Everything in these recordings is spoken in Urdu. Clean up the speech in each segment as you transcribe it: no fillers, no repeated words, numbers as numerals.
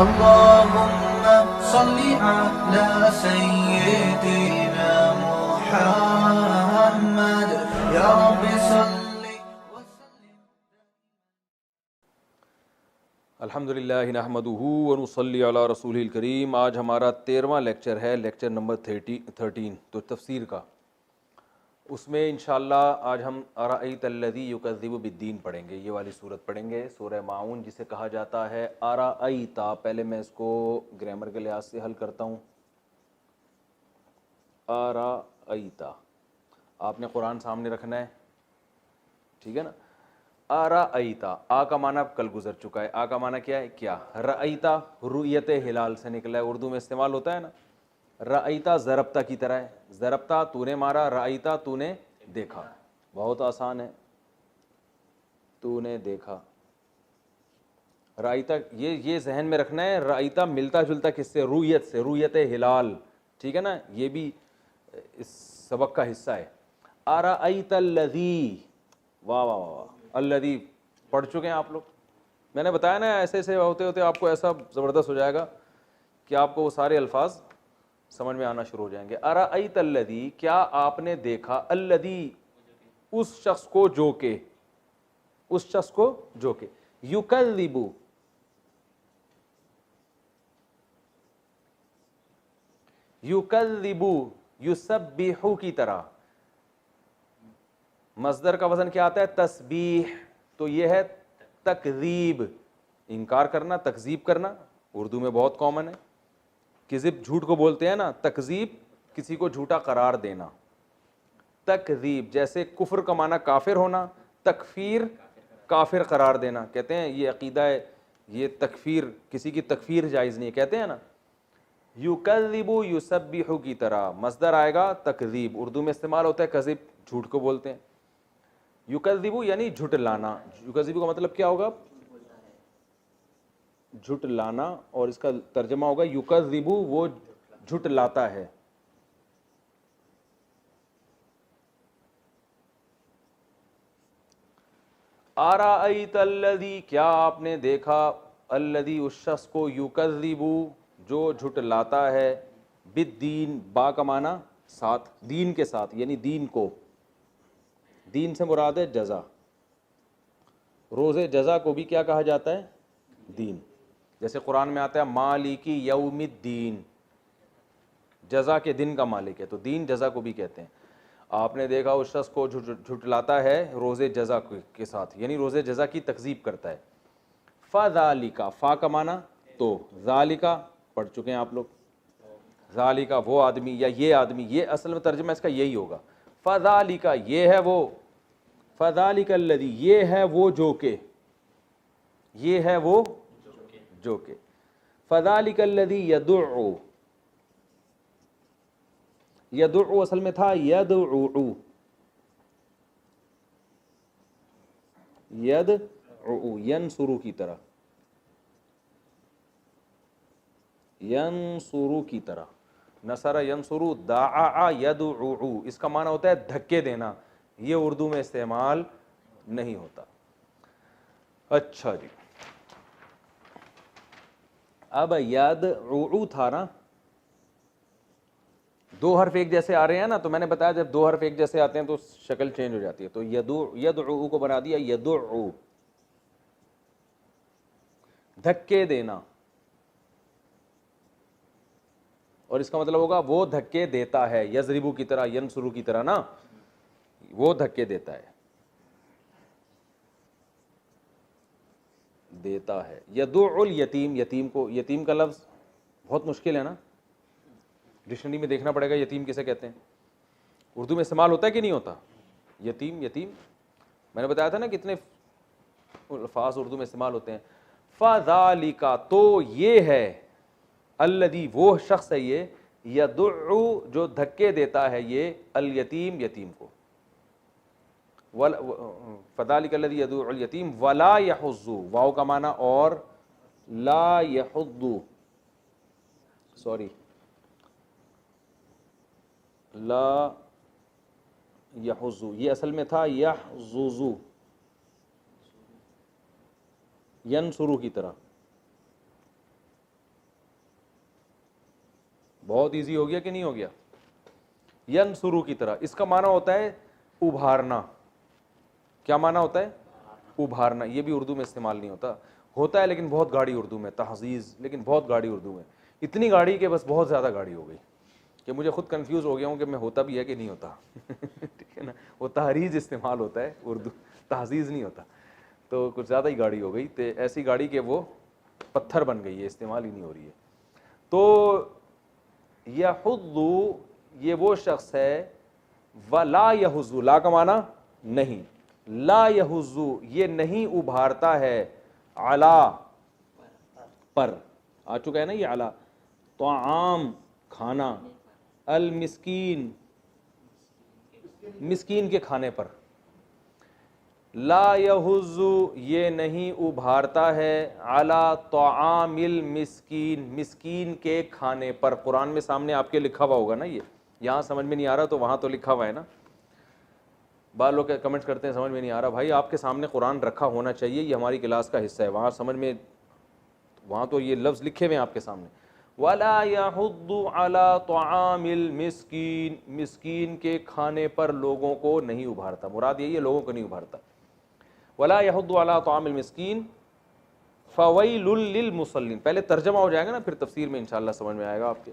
اللهم صل على سيدنا محمد يا رب صل وسلم. الحمدللہ نحمدہ ونصلی علی رسولہ الکریم. آج ہمارا 13واں لیکچر ہے، لیکچر نمبر 13 تو تفسیر کا. اس میں انشاءاللہ آج ہم ارأیت الذی یکذب بالدین پڑھیں گے. یہ والی صورت پڑھیں گے، سورہ ماعون جسے کہا جاتا ہے ارأیت. پہلے میں اس کو گرامر کے لحاظ سے حل کرتا ہوں. ارأیت، آپ نے قرآن سامنے رکھنا ہے، ٹھیک ہے نا. ارأیت، آ کا معنی کل گزر چکا ہے. آ کا معنی کیا ہے؟ کیا. رأیت رؤیت ہلال سے نکلا ہے، اردو میں استعمال ہوتا ہے نا. رأیتا ضربتا کی طرح ہے. ضربتا تو نے مارا، رأیتا تو نے دیکھا. بہت آسان ہے، تو نے دیکھا. رأیتا یہ ذہن میں رکھنا ہے. رأیتا ملتا جلتا کس سے؟ رؤیت سے، رؤیت ہلال، ٹھیک ہے نا. یہ بھی اس سبق کا حصہ ہے. ارأیت الذی، واہ واہ واہ، الذی پڑھ چکے ہیں آپ لوگ. میں نے بتایا نا، ایسے ایسے ہوتے ہوتے آپ کو ایسا زبردست ہو جائے گا کہ آپ کو وہ سارے الفاظ سمجھ میں آنا شروع ہو جائیں گے. ارأیت الذی، کیا آپ نے دیکھا، الذی اس شخص کو جو کہ، اس شخص کو جو کہ، یکذب، یکذب یسبح کی طرح. مصدر کا وزن کیا آتا ہے؟ تسبیح. تو یہ ہے تکذیب، انکار کرنا، تکذیب کرنا. اردو میں بہت کامن ہے. کذب جھوٹ کو بولتے ہیں نا، تکذیب کسی کو جھوٹا قرار دینا. تکذیب جیسے کفر کا معنی کافر ہونا، تکفیر کافر قرار دینا. کہتے ہیں یہ عقیدہ ہے، یہ تکفیر، کسی کی تکفیر جائز نہیں ہے، کہتے ہیں نا. یکذب یسبح کی طرح مصدر آئے گا تکذیب. اردو میں استعمال ہوتا ہے کذب، جھوٹ کو بولتے ہیں. یکذب یعنی جھٹلانا. یکذب کا مطلب کیا ہوگا؟ جھٹلانا. اور اس کا ترجمہ ہوگا یکذب، وہ جھٹلاتا ہے. ارأیت الذی، کیا آپ نے دیکھا، الذی اس شخص کو، یکذب جو جھٹلاتا ہے، بالدین، با کا معنی ساتھ، دین کے ساتھ، یعنی دین کو. دین سے مراد ہے جزا. روز جزا کو بھی کیا کہا جاتا ہے؟ دین. جیسے قرآن میں آتا ہے مالکی یوم الدین، جزا کے دن کا مالک ہے. تو دین جزا کو بھی کہتے ہیں. آپ نے دیکھا اس شخص کو جھٹلاتا ہے روز جزا کے ساتھ، یعنی روز جزا کی تکذیب کرتا ہے. فذالک، فا کا معنی تو، ذالک پڑھ چکے ہیں آپ لوگ. ذالک وہ آدمی یا یہ آدمی، یہ اصل میں ترجمہ اس کا یہی ہوگا. فذالک یہ ہے وہ، فذالک الذی یہ ہے وہ جو کہ، یہ ہے وہ جو کہ. فذالک الذی یدعو، یدعو اصل میں تھا یدعو، یدعو ینصرو کی طرح، ینصرو کی طرح. نصر ینصرو، دعا یدعو، اس کا معنی ہوتا ہے دھکے دینا. یہ اردو میں استعمال نہیں ہوتا. اچھا جی، اب یدعو تھا نا، دو حرف ایک جیسے آ رہے ہیں نا. تو میں نے بتایا جب دو حرف ایک جیسے آتے ہیں تو شکل چینج ہو جاتی ہے. تو یدعو کو بنا دیا یدعو، دھکے دینا. اور اس کا مطلب ہوگا وہ دھکے دیتا ہے. یضربو کی طرح، ینصرو کی طرح نا، وہ دھکے دیتا ہے، دیتا ہے. یدعو الیتیم، یتیم کو، یتیم کا لفظ بہت مشکل ہے نا، ڈکشنری میں دیکھنا پڑے گا یتیم کسے کہتے ہیں. اردو میں استعمال ہوتا ہے کہ نہیں ہوتا یتیم؟ یتیم میں نے بتایا تھا نا کتنے الفاظ اردو میں استعمال ہوتے ہیں. فذالک تو یہ ہے، الذی وہ شخص ہے یہ، یدعو جو دھکے دیتا ہے یہ، الیتیم یتیم کو. فذالک الذی یدعو الیتیم ولا یحض، واو کا معنی اور، لا یحض، سوری، لا یحض، یہ اصل میں تھا یحظظ، ینصرو کی طرح. بہت ایزی ہو گیا کہ نہیں ہو گیا؟ ینصرو کی طرح، اس کا معنی ہوتا ہے ابھارنا. کیا معنی ہوتا ہے؟ ابھارنا. یہ بھی اردو میں استعمال نہیں ہوتا، ہوتا ہے لیکن بہت گاڑی اردو میں، تحزیز، لیکن بہت گاڑی اردو میں، اتنی گاڑی کہ بس بہت زیادہ گاڑی ہو گئی کہ مجھے خود کنفیوز ہو گیا ہوں کہ میں ہوتا بھی ہے کہ نہیں ہوتا. ٹھیک ہے نا، وہ تحریز استعمال ہوتا ہے اردو، تحزیز نہیں ہوتا. تو کچھ زیادہ ہی گاڑی ہو گئی، تو ایسی گاڑی کہ وہ پتھر بن گئی ہے، استعمال ہی نہیں ہو رہی ہے. تو یحض یہ وہ شخص ہے، ولا یحض، لا کا معنی نہیں، لا یحض یہ نہیں ابھارتا ہے، علا پر آ چکا ہے نا یہ علا، طعام کھانا، المسکین مسکین کے کھانے پر. لا یحض یہ نہیں ابھارتا ہے، علی طعام المسکین مسکین کے کھانے پر. قرآن میں سامنے آپ کے لکھا ہوا ہوگا نا، یہ یہاں سمجھ میں نہیں آ رہا تو وہاں تو لکھا ہوا ہے نا. بعض لوگ کمنٹ کرتے ہیں سمجھ میں نہیں آ رہا. بھائی آپ کے سامنے قرآن رکھا ہونا چاہیے، یہ ہماری کلاس کا حصہ ہے، وہاں سمجھ میں، وہاں تو یہ لفظ لکھے ہوئے ہیں آپ کے سامنے. وَلَا يَحُضُّ عَلَىٰ طَعَامِ الْمِسْكِينِ مسکین کے کھانے پر لوگوں کو نہیں ابھارتا. مراد یہی ہے لوگوں کو نہیں ابھارتا. وَلَا يَحُضُّ عَلَىٰ طَعَامِ الْمِسْكِينِ فَوَيْلٌ لِّلْمُصَلِّينَ. پہلے ترجمہ ہو جائے گا نا، پھر تفسیر میں انشاءاللہ سمجھ میں آئے گا آپ کے.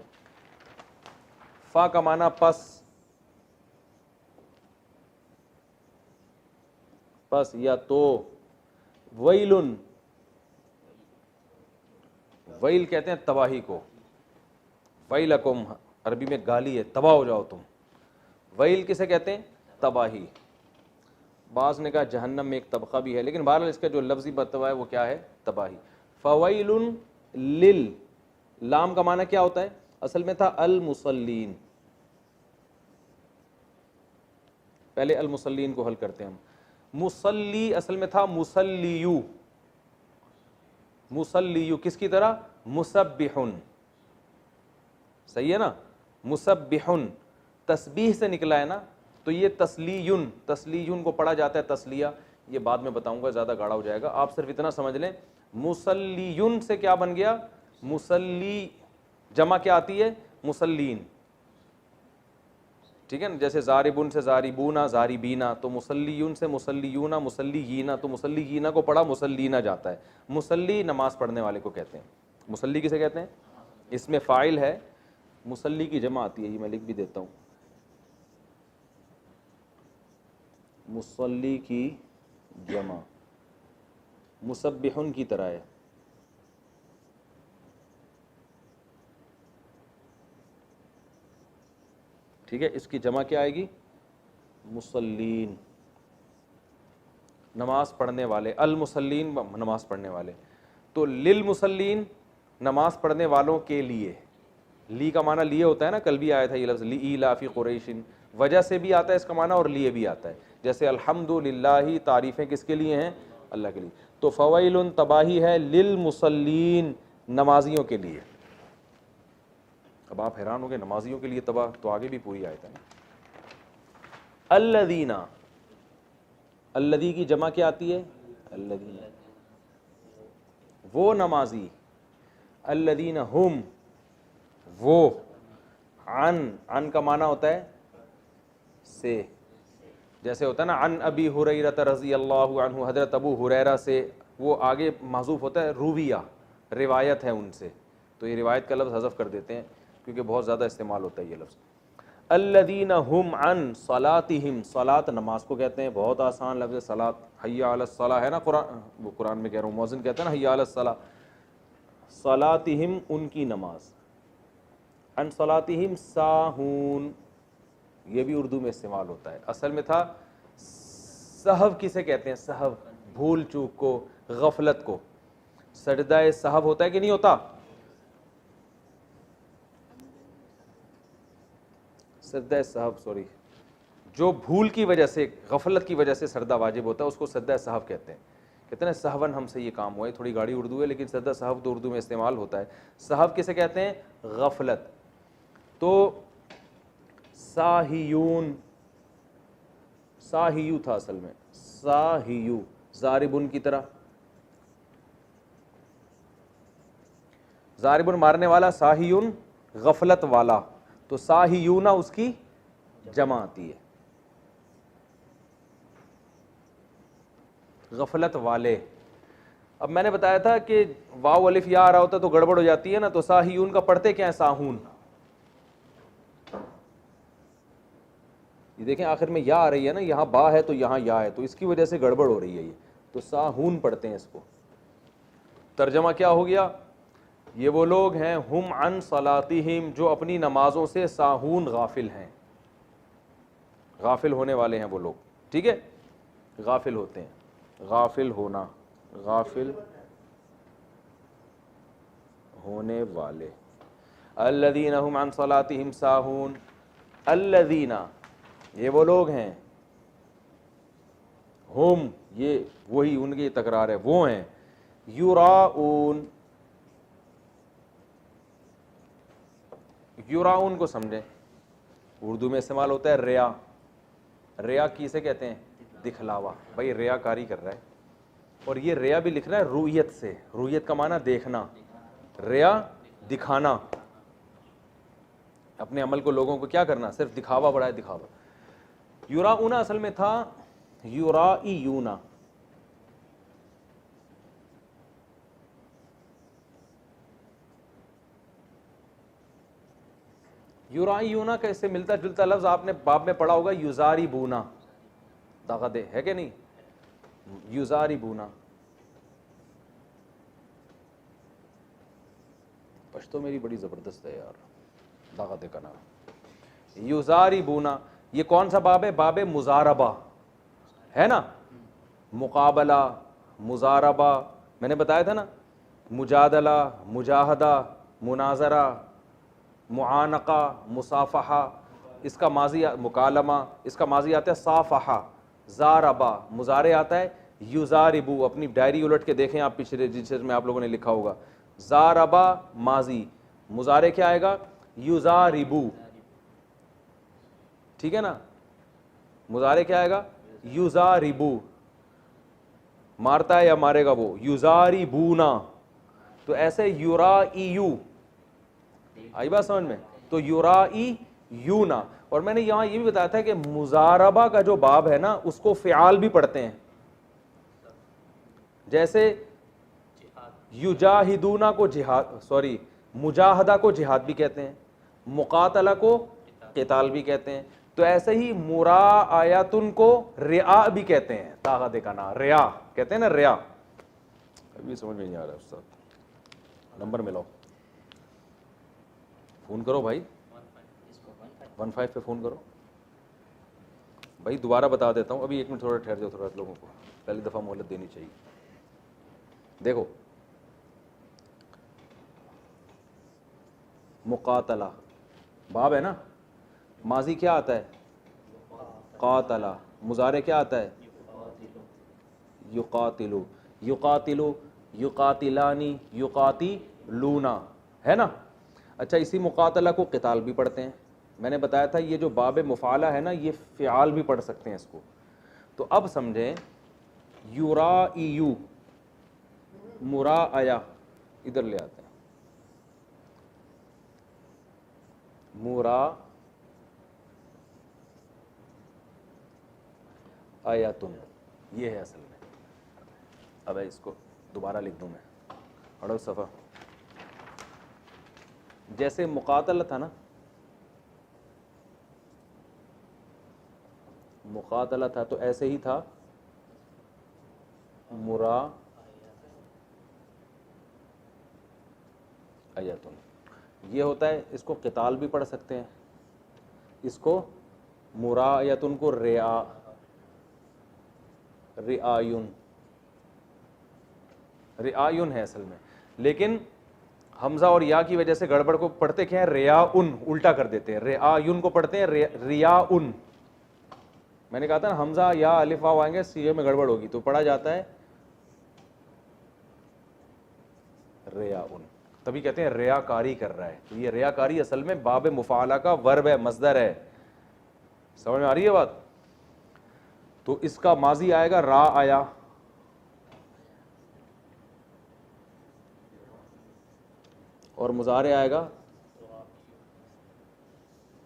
فا کا معنی پس یا تو، ویلن، ویل کہتے ہیں تباہی کو، ویلکم عربی میں گالی ہے، تباہ ہو جاؤ تم. ویل کسے کہتے ہیں؟ تباہی. بعض نے کہا جہنم میں ایک طبقہ بھی ہے، لیکن بہرحال اس کا جو لفظی مرتبہ ہے وہ کیا ہے؟ تباہی. فویل لل، لام کا معنی کیا ہوتا ہے؟ اصل میں تھا المصلین. پہلے المصلین کو حل کرتے ہیں ہم. مصلی اصل میں تھا مسلیو، مسلیو کس کی طرح؟ مسبحن. صحیح ہے نا، مسبحن تسبیح سے نکلا ہے نا، تو یہ تسلیون، تسلیون کو پڑھا جاتا ہے تسلیہ، یہ بعد میں بتاؤں گا، زیادہ گاڑا ہو جائے گا. آپ صرف اتنا سمجھ لیں مسلیون سے کیا بن گیا؟ مسلی. جمع کیا آتی ہے؟ مسلین. ٹھیک ہے نا، جیسے زاربن سے زاربونا، زاربینا، تو مسلیون سے مسلیونا، مسلیینا، تو مسلیینا کو پڑھا مسلینا جاتا ہے. مسلی نماز پڑھنے والے کو کہتے ہیں. مسلی کسے کہتے ہیں؟ اس میں فاعل ہے، مسلی کی جمع آتی ہے، یہ میں لکھ بھی دیتا ہوں، مسلی کی جمع مسبحن کی طرح ہے. ٹھیک ہے، اس کی جمع کیا آئے گی؟ مسلین، نماز پڑھنے والے. المسلین نماز پڑھنے والے. تو للمسلین نماز پڑھنے والوں کے لیے. لی کا معنی لیے ہوتا ہے نا، کل بھی آیا تھا یہ لفظ لإیلاف قریش، وجہ سے بھی آتا ہے اس کا معنی اور لیے بھی آتا ہے. جیسے الحمدللہ تعریفیں کس کے لیے ہیں؟ اللہ کے لیے. تو فویل تباہی ہے للمصلین نمازیوں کے لیے. اب آپ حیران ہو گئے نمازیوں کے لیے تباہ، تو آگے بھی پوری آیت ہے. الذین، الذی کی جمع کیا آتی ہے؟ الذین، وہ نمازی. الذین ہم، وہ. عن کا معنی ہوتا ہے سے، جیسے ہوتا ہے نا عن ابی ہریرہ رضی اللہ عنہ، حضرت ابو ہریرہ سے، وہ آگے محذوف ہوتا ہے رویہ، روایت ہے ان سے، تو یہ روایت کا لفظ حذف کر دیتے ہیں کیونکہ بہت زیادہ استعمال ہوتا ہے یہ لفظ. الذین هم عن صلاتہم، صلاۃ نماز کو کہتے ہیں، بہت آسان لفظ ہے صلاۃ. حی علی الصلاۃ ہے نا، وہ قرآن میں کہہ رہا ہوں، مؤذن کہتا ہے نا حی علی الصلاۃ. صلاتہم ان کی نماز. عن صلاتہم ساہون، یہ بھی اردو میں استعمال ہوتا ہے، اصل میں تھا سہو کسے کہتے ہیں؟ سہو، بھول چوک کو، غفلت کو. سجدہ سہو ہوتا ہے کہ نہیں ہوتا؟ سجدہ سہو، سوری، جو بھول کی وجہ سے، غفلت کی وجہ سے سجدہ واجب ہوتا ہے اس کو سجدہ سہو کہتے ہیں. کہتے ہیں سہون ہم سے یہ کام ہوا ہے، تھوڑی گاڑی اردو ہے لیکن سجدہ سہو تو اردو میں استعمال ہوتا ہے. سہو کسے کہتے ہیں؟ غفلت. تو ساہیون، ساہیو تھا اصل میں، ساہیو، ضاربن کی طرح. ضاربن مارنے والا، ساہیون غفلت والا، تو ساہیون اس کی جمع آتی ہے، غفلت والے. اب میں نے بتایا تھا کہ واو الف یا آ رہا ہوتا تو گڑبڑ ہو جاتی ہے نا، تو ساہیون کا پڑھتے کیا ہے؟ ساہون. یہ دیکھیں آخر میں یا آ رہی ہے نا، یہاں با ہے تو یہاں یا ہے، تو اس کی وجہ سے گڑبڑ ہو رہی ہے یہ، تو ساہون پڑھتے ہیں اس کو. ترجمہ کیا ہو گیا؟ یہ وہ لوگ ہیں ہم عن صلاتہم، جو اپنی نمازوں سے ساہون، غافل ہیں، غافل ہونے والے ہیں وہ لوگ. ٹھیک ہے، غافل ہوتے ہیں، غافل ہونا، غافل ہونے والے. الذین هم عن صلاتہم ساہون، الذین یہ وہ لوگ ہیں، ہم یہ وہی ان کی تکرار ہے، وہ ہیں، یراؤن، یراؤن کو سمجھیں، اردو میں استعمال ہوتا ہے ریا. ریا کسے کہتے ہیں؟ دکھلاوا. بھائی ریا کاری کر رہا ہے، اور یہ ریا بھی لکھ رہا ہے رویت سے. رویت کا معنی دیکھنا، ریا دکھانا، اپنے عمل کو لوگوں کو کیا کرنا؟ صرف دکھاوا بڑا ہے، دکھاوا. یراؤن اصل میں تھا یرائیون، یرائیون کا اس سے ملتا جلتا لفظ آپ نے باب میں پڑھا ہوگا، یزاربونا. داغا دے ہے کہ نہیں؟ یزاربونا. پشتو میری بڑی زبردست ہے یار، داغا دے کا نام یزاربونا. یہ کون سا باب ہے؟ باب مزاربہ ہے نا، مقابلہ، مزاربہ. میں نے بتایا تھا نا، مجادلہ، مجاہدہ، مناظرہ، معانقہ، مصافحہ. اس کا ماضی مکالمہ، اس کا ماضی آتا ہے صافحہ. زاربہ مضارع آتا ہے یزاربو. اپنی ڈائری الٹ کے دیکھیں آپ پچھلے جس میں آپ لوگوں نے لکھا ہوگا. زاربہ ماضی، مضارع کیا آئے گا؟ یزاربو. ٹھیک ہے نا، مضارع کیا آئے گا؟ یزاربو. مارتا ہے یا مارے گا وہ؟ یزاربونا. تو ایسے یرائیو، آئی بات سمجھ میں؟ تو یرائیونا. اور میں نے یہاں یہ بھی بتایا تھا کہ مزاربہ کا جو باب ہے نا، اس کو فعال بھی پڑھتے ہیں. جیسے یجاہدونا کو جہاد، سوری مجاہدہ کو جہاد بھی کہتے ہیں، مقاتلہ کو قتال بھی کہتے ہیں. تو ایسے ہی مراعیتن کو رعا بھی کہتے ہیں. طاقہ دکھانا، رعا کہتے ہیں نا، رعا. ابھی سمجھ میں نہیں آ رہا استاد، نمبر ملاؤ، فون کرو بھائی، 15 پہ فون کرو بھائی. دوبارہ بتا دیتا ہوں، ابھی 1 منٹ تھوڑا ٹھہر جاؤ تھوڑا، لوگوں کو پہلی دفعہ مہلت دینی چاہیے. دیکھو مقاتلہ باب ہے نا، ماضی کیا آتا ہے؟ قاتلہ. مضارع کیا آتا ہے؟ یقاتلو. یقاتلو، یقاتلانی، یقاتلونا، ہے نا. اچھا، اسی مقاتلہ کو قتال بھی پڑھتے ہیں. میں نے بتایا تھا یہ جو باب مفعلہ ہے نا، یہ فعال بھی پڑھ سکتے ہیں اس کو. تو اب سمجھیں، یرائیو، مراعیہ، ادھر لے آتے ہیں، مراعیتن، یہ ہے اصل میں. اب اس کو دوبارہ لکھ دوں میں، اڑو صفحہ. جیسے مقاتلہ تھا نا، مقاتلہ تھا تو ایسے ہی تھا مراعیتن. یہ ہوتا ہے، اس کو قتال بھی پڑھ سکتے ہیں، اس کو مراعیتن کو رعایون ہے اصل میں. لیکن حمزہ اور یا کی وجہ سے گڑبڑ کو پڑھتے کیا ہے؟ ریاؤن، الٹا کر دیتے ہیں. رعایون کو پڑھتے ہیں ریاؤن. میں نے کہا تھا نا، حمزہ یا الف واو آئیں گے سیغے میں گڑبڑ ہوگی، تو پڑھا جاتا ہے ریاؤن. تبھی کہتے ہیں ریا کاری کر رہا ہے. تو یہ ریا کاری اصل میں باب مفعلہ کا ورب ہے، مصدر ہے. سمجھ میں آ رہی ہے بات؟ تو اس کا ماضی آئے گا را آیا، اور مضارع آئے گا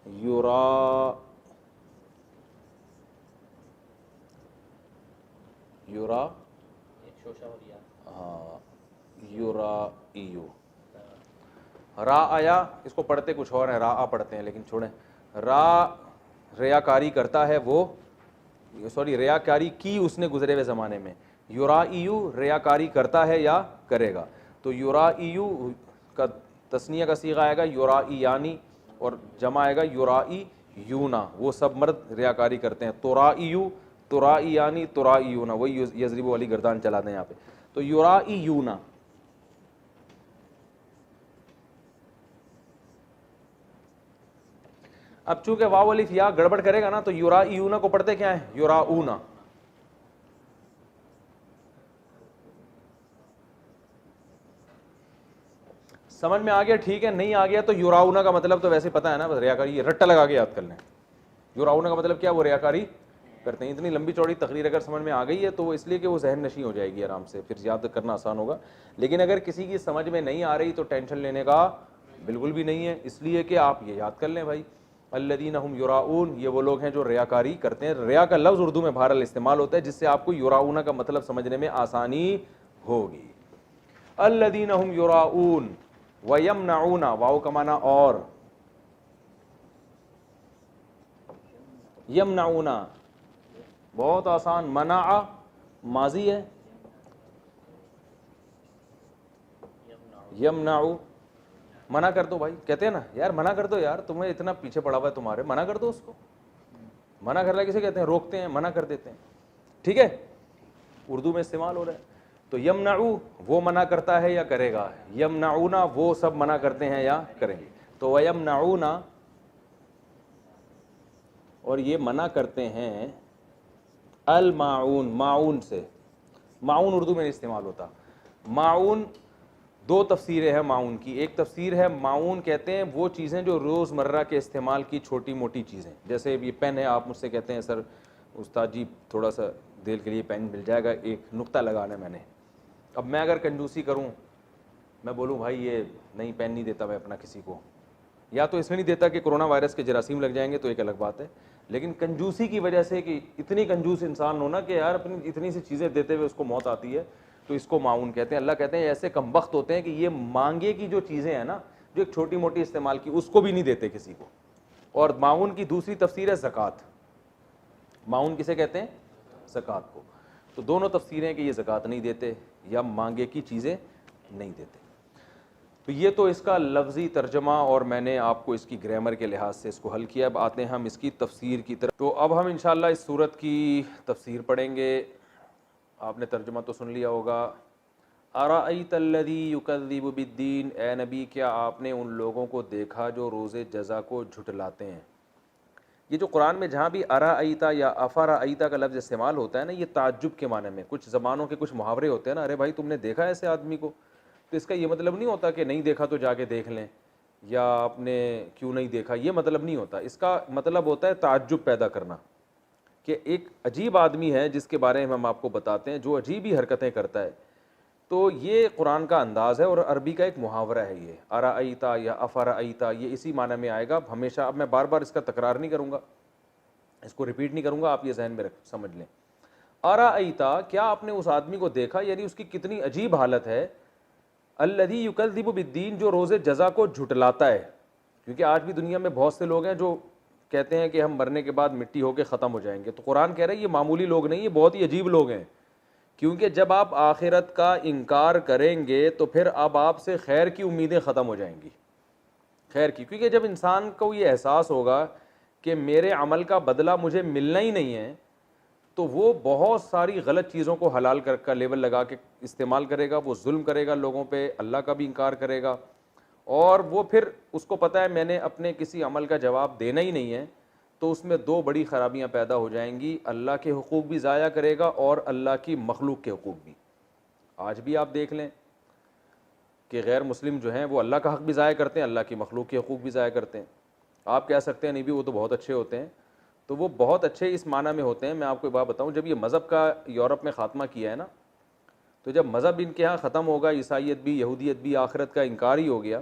یورا یورا ہاں یورائیو را آیا، اس کو پڑھتے کچھ اور ہیں، را پڑھتے ہیں لیکن چھوڑیں، را ریاکاری کرتا ہے وہ، سوری ریاکاری کی اس نے گزرے ہوئے زمانے میں، یورائیو ریاکاری کرتا ہے یا کرے گا، تو یورائیو کا تثنیہ کا صیغہ آئے گا یورائیانی، اور جمع آئے گا یورائیونا، وہ سب مرد ریاکاری کرتے ہیں، ترائیو ترائیانی ترائیونا، وہی یضرب والی گردان چلا دیں یہاں پہ، تو یورائیونا. اب چونکہ واو الف یا گڑبڑ کرے گا نا تو یورائیونا کو پڑھتے کیا ہے؟ یوراؤنا. سمجھ میں آ گیا؟ ٹھیک ہے، نہیں آ گیا تو یوراؤنا کا مطلب تو ویسے پتہ ہے نا، بس ریاکاری، رٹا لگا کے یاد کر لیں. یوراؤنا کا مطلب کیا؟ وہ ریاکاری کرتے ہیں. اتنی لمبی چوڑی تقریر اگر سمجھ میں آ گئی ہے تو وہ اس لیے کہ وہ ذہن نشیں ہو جائے گی آرام سے، پھر یاد کرنا آسان ہوگا. لیکن اگر کسی کی سمجھ میں نہیں آ رہی تو ٹینشن لینے کا بالکل بھی نہیں ہے، اس لیے کہ آپ یہ یاد کر لیں بھائی، الذین ہم یراؤون، یہ وہ لوگ ہیں جو ریاکاری کرتے ہیں. ریا کا لفظ اردو میں بہرحال استعمال ہوتا ہے جس سے آپ کو یراؤون کا مطلب سمجھنے میں آسانی ہوگی. الذین ہم یراؤون ویمنعون، واو کا معنی اور، یمنعون بہت آسان، منع ماضی ہے، یمنعو منع کر دو بھائی، کہتے ہیں نا یار منع کر دو یار، تمہیں اتنا پیچھے پڑا ہوا ہے تمہارے، منع کر دو اس کو. منع کرنا کسے کہتے ہیں؟ روکتے ہیں، منع کر دیتے ہیں. ٹھیک ہے، اردو میں استعمال ہو رہا ہے. تو یمنعو وہ منع کرتا ہے یا کرے گا، یمنعون وہ سب منع کرتے ہیں یا کریں گے. تو ویمنعون، اور یہ منع کرتے ہیں الماعون، معون سے. معون اردو میں نہیں استعمال ہوتا. معون دو تفسیریں ہیں معون کی. ایک تفسیر ہے معون کہتے ہیں وہ چیزیں جو روز مرہ کے استعمال کی چھوٹی موٹی چیزیں، جیسے یہ پین ہے، آپ مجھ سے کہتے ہیں سر استاد جی تھوڑا سا دیر کے لیے پین مل جائے گا، ایک نقطہ لگانا ہے میں نے. اب میں اگر کنجوسی کروں، میں بولوں بھائی یہ نہیں پین نہیں دیتا میں اپنا کسی کو، یا تو اس میں نہیں دیتا کہ کرونا وائرس کے جراثیم لگ جائیں گے تو ایک الگ بات ہے، لیکن کنجوسی کی وجہ سے کہ اتنی کنجوس انسان ہونا کہ یار اپنی اتنی سی چیزیں دیتے ہوئے اس کو موت آتی ہے، تو اس کو معاون کہتے ہیں. اللہ کہتے ہیں ایسے کم بخت ہوتے ہیں کہ یہ مانگے کی جو چیزیں ہیں نا، جو ایک چھوٹی موٹی استعمال کی، اس کو بھی نہیں دیتے کسی کو. اور معاون کی دوسری تفسیر ہے زکوٰۃ. معاون کسے کہتے ہیں؟ زکوٰۃ کو. تو دونوں تفسیریں کہ یہ زکوٰۃ نہیں دیتے یا مانگے کی چیزیں نہیں دیتے. تو یہ تو اس کا لفظی ترجمہ، اور میں نے آپ کو اس کی گرامر کے لحاظ سے اس کو حل کیا. اب آتے ہیں ہم اس کی تفسیر کی طرف. تو اب ہم انشاءاللہ اس سورت کی تفسیر پڑھیں گے. آپ نے ترجمہ تو سن لیا ہوگا. ارأیت الذی یکذب بالدین، اے نبی کیا آپ نے ان لوگوں کو دیکھا جو روز جزا کو جھٹلاتے ہیں. یہ جو قرآن میں جہاں بھی ارأیت یا افرأیت کا لفظ استعمال ہوتا ہے نا، یہ تعجب کے معنی میں. کچھ زبانوں کے کچھ محاورے ہوتے ہیں نا، ارے بھائی تم نے دیکھا ایسے آدمی کو، تو اس کا یہ مطلب نہیں ہوتا کہ نہیں دیکھا تو جا کے دیکھ لیں، یا آپ نے کیوں نہیں دیکھا، یہ مطلب نہیں ہوتا. اس کا مطلب ہوتا ہے تعجب پیدا کرنا، کہ ایک عجیب آدمی ہے جس کے بارے میں ہم آپ کو بتاتے ہیں جو عجیب ہی حرکتیں کرتا ہے. تو یہ قرآن کا انداز ہے اور عربی کا ایک محاورہ ہے. یہ ارأیتا یا افرأیتا یہ اسی معنی میں آئے گا ہمیشہ. اب میں بار بار اس کا تکرار نہیں کروں گا، اس کو ریپیٹ نہیں کروں گا، آپ یہ ذہن میں سمجھ لیں. ارأیتا کیا آپ نے اس آدمی کو دیکھا، یعنی اس کی کتنی عجیب حالت ہے. الذی یکذب بالدین، جو روز جزا کو جھٹلاتا ہے. کیونکہ آج بھی دنیا میں بہت سے لوگ ہیں جو کہتے ہیں کہ ہم مرنے کے بعد مٹی ہو کے ختم ہو جائیں گے. تو قرآن کہہ رہا ہے یہ معمولی لوگ نہیں، یہ بہت ہی عجیب لوگ ہیں. کیونکہ جب آپ آخرت کا انکار کریں گے تو پھر اب آپ سے خیر کی امیدیں ختم ہو جائیں گی، خیر کی. کیونکہ جب انسان کو یہ احساس ہوگا کہ میرے عمل کا بدلہ مجھے ملنا ہی نہیں ہے، تو وہ بہت ساری غلط چیزوں کو حلال کا لیبل لگا کے استعمال کرے گا. وہ ظلم کرے گا لوگوں پہ، اللہ کا بھی انکار کرے گا، اور وہ پھر اس کو پتہ ہے میں نے اپنے کسی عمل کا جواب دینا ہی نہیں ہے. تو اس میں دو بڑی خرابیاں پیدا ہو جائیں گی، اللہ کے حقوق بھی ضائع کرے گا اور اللہ کی مخلوق کے حقوق بھی. آج بھی آپ دیکھ لیں کہ غیر مسلم جو ہیں وہ اللہ کا حق بھی ضائع کرتے ہیں، اللہ کی مخلوق کے حقوق بھی ضائع کرتے ہیں. آپ کہہ سکتے ہیں نہیں بھی وہ تو بہت اچھے ہوتے ہیں، تو وہ بہت اچھے اس معنی میں ہوتے ہیں. میں آپ کو ایک بات بتاؤں، جب یہ مذہب کا یورپ میں خاتمہ کیا ہے نا، تو جب مذہب ان کے ہاں ختم ہوگا، عیسائیت بھی یہودیت بھی، آخرت کا انکار ہی ہو گیا،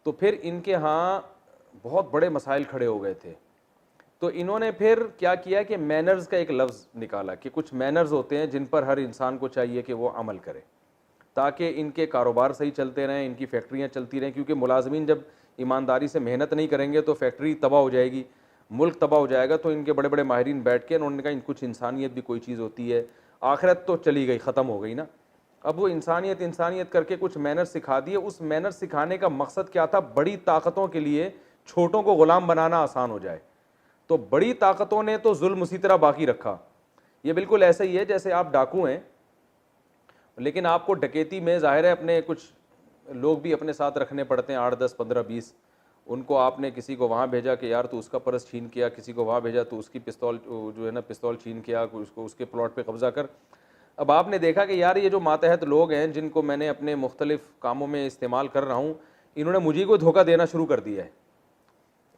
تو پھر ان کے ہاں بہت بڑے مسائل کھڑے ہو گئے تھے. تو انہوں نے پھر کیا کیا کہ مینرز کا ایک لفظ نکالا کہ کچھ مینرز ہوتے ہیں جن پر ہر انسان کو چاہیے کہ وہ عمل کرے تاکہ ان کے کاروبار صحیح چلتے رہیں, ان کی فیکٹریاں چلتی رہیں, کیونکہ ملازمین جب ایمانداری سے محنت نہیں کریں گے تو فیکٹری تباہ ہو جائے گی, ملک تباہ ہو جائے گا. تو ان کے بڑے بڑے ماہرین بیٹھ کے انہوں نے کہا کچھ انسانیت بھی کوئی چیز ہوتی ہے. آخرت تو چلی گئی, ختم ہو گئی نا, اب وہ انسانیت کر کے کچھ مینر سکھا دیے. اس مینر سکھانے کا مقصد کیا تھا؟ بڑی طاقتوں کے لیے چھوٹوں کو غلام بنانا آسان ہو جائے. تو بڑی طاقتوں نے تو ظلم اسی طرح باقی رکھا. یہ بالکل ایسا ہی ہے جیسے آپ ڈاکو ہیں, لیکن آپ کو ڈکیتی میں ظاہر ہے اپنے کچھ لوگ بھی اپنے ساتھ رکھنے پڑتے ہیں, 8 10 15 20. ان کو آپ نے کسی کو وہاں بھیجا کہ یار تو اس کا پرس چھین کیا, کسی کو وہاں بھیجا تو اس کی پستول جو ہے نا پستول چھین کیا, اس کے پلاٹ پہ قبضہ کر. اب آپ نے دیکھا کہ یار یہ جو ماتحت لوگ ہیں جن کو میں نے اپنے مختلف کاموں میں استعمال کر رہا ہوں, انہوں نے مجھے کو دھوکہ دینا شروع کر دیا ہے.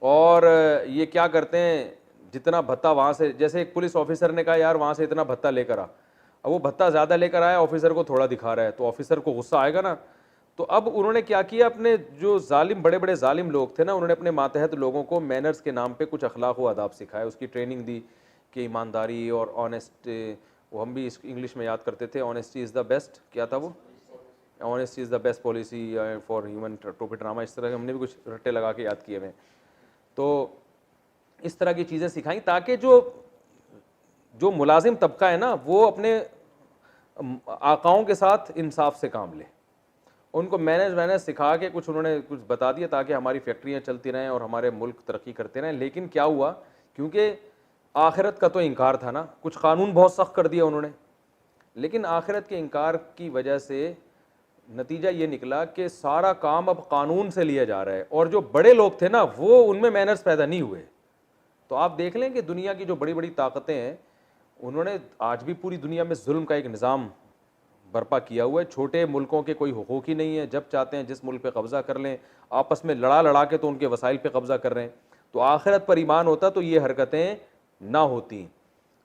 اور یہ کیا کرتے ہیں, جتنا بھتہ وہاں سے, جیسے ایک پولیس آفیسر نے کہا یار وہاں سے اتنا بھتہ لے کر آ, اب وہ بھتہ زیادہ لے کر آیا, آفیسر کو تھوڑا دکھا رہا ہے, تو آفیسر کو غصہ آئے گا نا. تو اب انہوں نے کیا کیا, اپنے جو ظالم بڑے بڑے ظالم لوگ تھے نا, انہوں نے اپنے ماتحت لوگوں کو مینرز کے نام پہ کچھ اخلاق و آداب سکھائے, اس کی ٹریننگ دی کہ ایمانداری اور آنیسٹ, وہ ہم بھی انگلش میں یاد کرتے تھے, آنیسٹی از دا بیسٹ, کیا تھا وہ, honesty is the best policy for human ٹوپی ڈرامہ, اس طرح کے ہم نے بھی کچھ رٹے لگا کے یاد کیے ہوئے. تو اس طرح کی چیزیں سکھائیں تاکہ جو ملازم طبقہ ہے نا وہ اپنے آقاؤں کے ساتھ انصاف سے کام لے. ان کو مینج سکھا کے کچھ انہوں نے کچھ بتا دیا تاکہ ہماری فیکٹریاں چلتی رہیں اور ہمارے ملک ترقی کرتے رہیں. لیکن کیا ہوا, کیونکہ آخرت کا تو انکار تھا نا, کچھ قانون بہت سخت کر دیا انہوں نے, لیکن آخرت کے انکار کی وجہ سے نتیجہ یہ نکلا کہ سارا کام اب قانون سے لیا جا رہا ہے, اور جو بڑے لوگ تھے نا وہ ان میں مینرز پیدا نہیں ہوئے. تو آپ دیکھ لیں کہ دنیا کی جو بڑی بڑی طاقتیں ہیں انہوں نے آج بھی پوری دنیا میں ظلم کا ایک نظام برپا کیا ہوا ہے. چھوٹے ملکوں کے کوئی حقوق ہی نہیں ہے, جب چاہتے ہیں جس ملک پہ قبضہ کر لیں, آپس میں لڑا کے تو ان کے وسائل پہ قبضہ کر رہے ہیں. تو آخرت پر ایمان ہوتا تو یہ حرکتیں نہ ہوتی.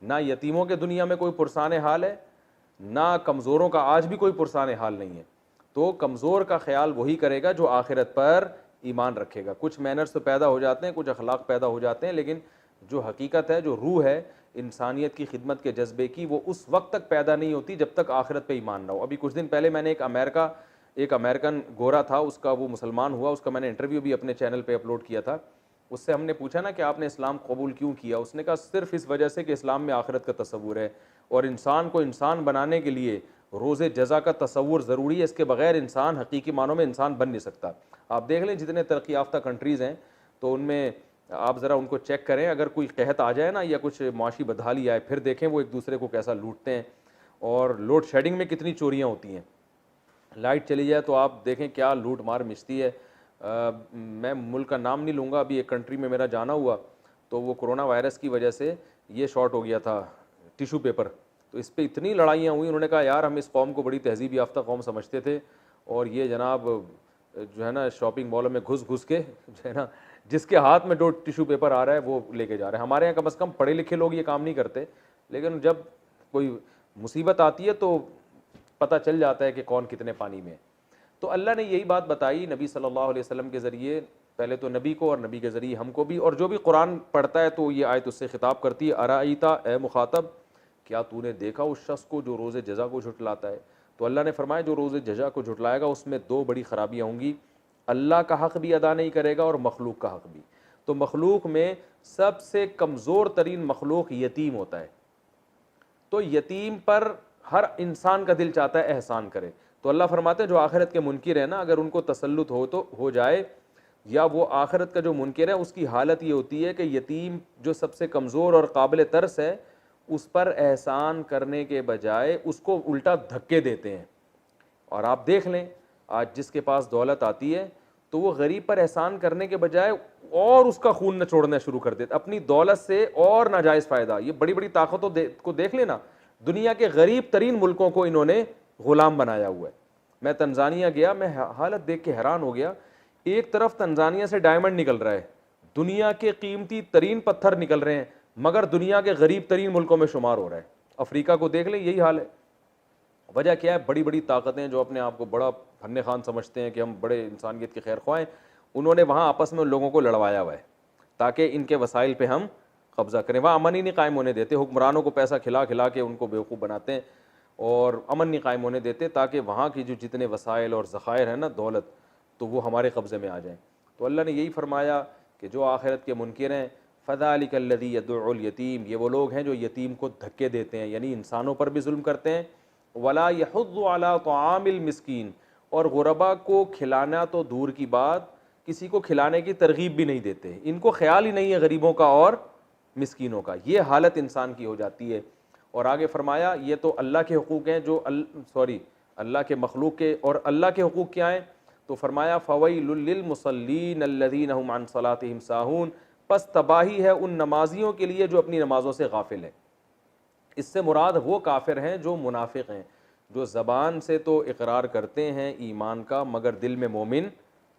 نہ یتیموں کے دنیا میں کوئی پرسان حال ہے, نہ کمزوروں کا آج بھی کوئی پرسان حال نہیں ہے. تو کمزور کا خیال وہی کرے گا جو آخرت پر ایمان رکھے گا. کچھ مینرز تو پیدا ہو جاتے ہیں, کچھ اخلاق پیدا ہو جاتے ہیں, لیکن جو حقیقت ہے, جو روح ہے انسانیت کی خدمت کے جذبے کی, وہ اس وقت تک پیدا نہیں ہوتی جب تک آخرت پہ ایمان نہ ہو. ابھی کچھ دن پہلے میں نے ایک امریکن گورا تھا, اس کا وہ مسلمان ہوا, اس کا میں نے انٹرویو بھی اپنے چینل پہ اپلوڈ کیا تھا. اس سے ہم نے پوچھا نا کہ آپ نے اسلام قبول کیوں کیا, اس نے کہا صرف اس وجہ سے کہ اسلام میں آخرت کا تصور ہے, اور انسان کو انسان بنانے کے لیے روز جزا کا تصور ضروری ہے, اس کے بغیر انسان حقیقی معنوں میں انسان بن نہیں سکتا. آپ دیکھ لیں جتنے ترقی یافتہ کنٹریز ہیں تو ان میں آپ ذرا ان کو چیک کریں, اگر کوئی قحط آ جائے نا یا کچھ معاشی بدحالی آئے, پھر دیکھیں وہ ایک دوسرے کو کیسا لوٹتے ہیں, اور لوڈ شیڈنگ میں کتنی چوریاں ہوتی ہیں. لائٹ چلی جائے تو آپ دیکھیں کیا لوٹ مار مچتی ہے. میں ملک کا نام نہیں لوں گا, ابھی ایک کنٹری میں میرا جانا ہوا تو وہ کرونا وائرس کی وجہ سے یہ شارٹ ہو گیا تھا ٹیشو پیپر, تو اس پہ اتنی لڑائیاں ہوئی. انہوں نے کہا یار ہم اس قوم کو بڑی تہذیب یافتہ قوم سمجھتے تھے, اور یہ جناب جو ہے نا شاپنگ مالوں میں گھس کے جو ہے نا جس کے ہاتھ میں 2 ٹیشو پیپر آ رہا ہے وہ لے کے جا رہے ہیں. ہمارے یہاں کم از کم پڑھے لکھے لوگ یہ کام نہیں کرتے, لیکن جب کوئی مصیبت آتی ہے تو پتہ چل جاتا ہے کہ کون کتنے پانی میں ہے. تو اللہ نے یہی بات بتائی نبی صلی اللہ علیہ وسلم کے ذریعے, پہلے تو نبی کو اور نبی کے ذریعے ہم کو بھی, اور جو بھی قرآن پڑھتا ہے تو یہ آیت اس سے خطاب کرتی ہے. ارائیتا, اے مخاطب, کیا تو نے دیکھا اس شخص کو جو روز جزا کو جھٹلاتا ہے؟ تو اللہ نے فرمایا جو روز جزا کو جھٹلائے گا اس میں 2 بڑی خرابیاں ہوں گی, اللہ کا حق بھی ادا نہیں کرے گا اور مخلوق کا حق بھی. تو مخلوق میں سب سے کمزور ترین مخلوق یتیم ہوتا ہے, تو یتیم پر ہر انسان کا دل چاہتا ہے احسان کرے. تو اللہ فرماتے ہیں جو آخرت کے منکر ہیں نا, اگر ان کو تسلط ہو تو ہو جائے, یا وہ آخرت کا جو منکر ہے اس کی حالت یہ ہوتی ہے کہ یتیم جو سب سے کمزور اور قابل ترس ہے اس پر احسان کرنے کے بجائے اس کو الٹا دھکے دیتے ہیں. اور آپ دیکھ لیں آج جس کے پاس دولت آتی ہے تو وہ غریب پر احسان کرنے کے بجائے اور اس کا خون نچوڑنا شروع کر دیتا, اپنی دولت سے اور ناجائز فائدہ. یہ بڑی بڑی طاقتوں کو دیکھ لینا, دنیا کے غریب ترین ملکوں کو انہوں نے غلام بنایا ہوا ہے. میں تنزانیہ گیا, میں حالت دیکھ کے حیران ہو گیا. ایک طرف تنزانیہ سے ڈائمنڈ نکل رہا ہے, دنیا کے قیمتی ترین پتھر نکل رہے ہیں, مگر دنیا کے غریب ترین ملکوں میں شمار ہو رہا ہے. افریقہ کو دیکھ لیں یہی حال ہے. وجہ کیا ہے؟ بڑی بڑی طاقتیں جو اپنے آپ کو بڑا فن خوان سمجھتے ہیں کہ ہم بڑے انسانیت کے خیر خواہ ہیں, انہوں نے وہاں آپس میں ان لوگوں کو لڑوایا ہوا ہے تاکہ ان کے وسائل پہ ہم قبضہ کریں. وہاں امن ہی نہیں قائم ہونے دیتے, حکمرانوں کو پیسہ کھلا کھلا کے ان کو بیوقوف بناتے ہیں اور امن نہیں قائم ہونے دیتے تاکہ وہاں کی جو جتنے وسائل اور ذخائر ہیں نا دولت, تو وہ ہمارے قبضے میں آ جائیں. تو اللہ نے یہی فرمایا کہ جو آخرت کے منکر ہیں, فذلک الذی یدع الیتیم, یہ وہ لوگ ہیں جو یتیم کو دھکے دیتے ہیں, یعنی انسانوں پر بھی ظلم کرتے ہیں. ولا یحض علی طعام المسکین, اور غربا کو کھلانا تو دور کی بات, کسی کو کھلانے کی ترغیب بھی نہیں دیتے, ان کو خیال ہی نہیں ہے غریبوں کا اور مسکینوں کا. یہ حالت انسان کی ہو جاتی ہے. اور آگے فرمایا یہ تو اللہ کے حقوق ہیں جو اللہ کے مخلوق کے, اور اللہ کے حقوق کیا ہیں؟ تو فرمایا فویل للمصلین الذین هم عن صلاتهم ساہون, پس تباہی ہے ان نمازیوں کے لیے جو اپنی نمازوں سے غافل ہیں. اس سے مراد وہ کافر ہیں جو منافق ہیں, جو زبان سے تو اقرار کرتے ہیں ایمان کا مگر دل میں مومن